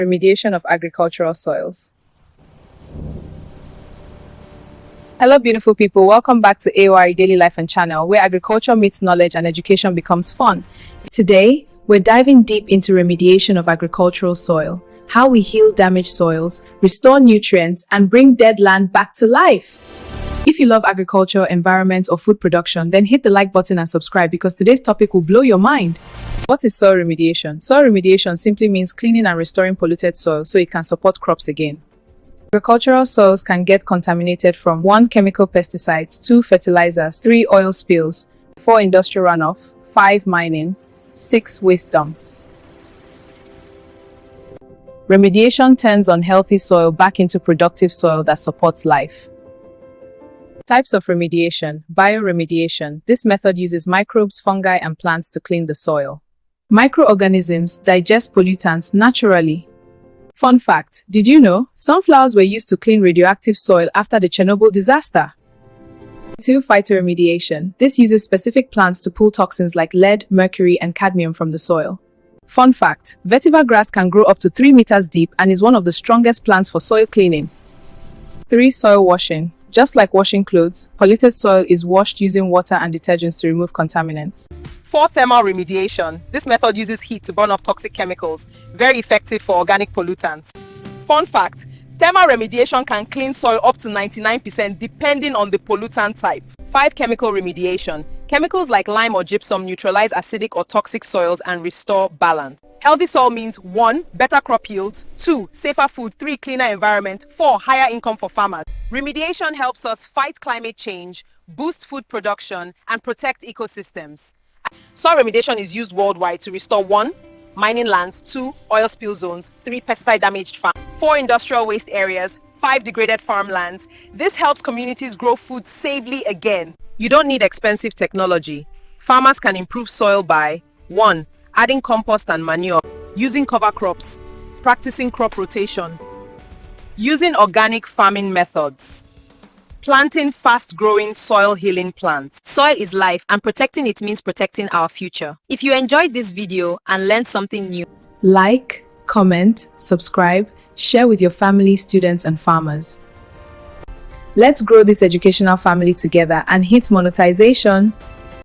Remediation of agricultural soils. Hello beautiful people, welcome back to A.O.R.E Daily Life and channel, where agriculture meets knowledge and education becomes fun. Today, we're diving deep into remediation of agricultural soil, how we heal damaged soils, restore nutrients, and bring dead land back to life. If you love agriculture, environment, or food production, then hit the like button and subscribe because today's topic will blow your mind. What is soil remediation? Soil remediation simply means cleaning and restoring polluted soil so it can support crops again. Agricultural soils can get contaminated from 1. Chemical pesticides, 2. Fertilizers, 3. Oil spills, 4. Industrial runoff, 5. Mining, 6. Waste dumps. Remediation turns unhealthy soil back into productive soil that supports life. Types of remediation. Bioremediation. This method uses microbes, fungi, and plants to clean the soil. Microorganisms digest pollutants naturally. Fun fact, did you know sunflowers were used to clean radioactive soil after the Chernobyl disaster? 2. Phytoremediation. This uses specific plants to pull toxins like lead, mercury, and cadmium from the soil. Fun fact, vetiver grass can grow up to 3 meters deep and is one of the strongest plants for soil cleaning. 3. Soil washing. Just like washing clothes, polluted soil is washed using water and detergents to remove contaminants. 4. Thermal remediation. This method uses heat to burn off toxic chemicals, very effective for organic pollutants. Fun fact, thermal remediation can clean soil up to 99% depending on the pollutant type. 5. Chemical remediation. Chemicals like lime or gypsum neutralize acidic or toxic soils and restore balance. Healthy soil means 1. Better crop yields, 2. Safer food, 3. Cleaner environment, 4. Higher income for farmers. Remediation helps us fight climate change, boost food production, and protect ecosystems. Soil remediation is used worldwide to restore 1. Mining lands, 2. Oil spill zones, 3. Pesticide damaged farms, 4. Industrial waste areas, 5. Degraded farmlands. This helps communities grow food safely again. You don't need expensive technology. Farmers can improve soil by 1. Adding compost and manure, using cover crops, practicing crop rotation, using organic farming methods, planting fast-growing soil-healing plants. Soil is life, and protecting it means protecting our future. If you enjoyed this video and learned something new, like, comment, subscribe, share with your family, students, and farmers. Let's grow this educational family together and hit monetization.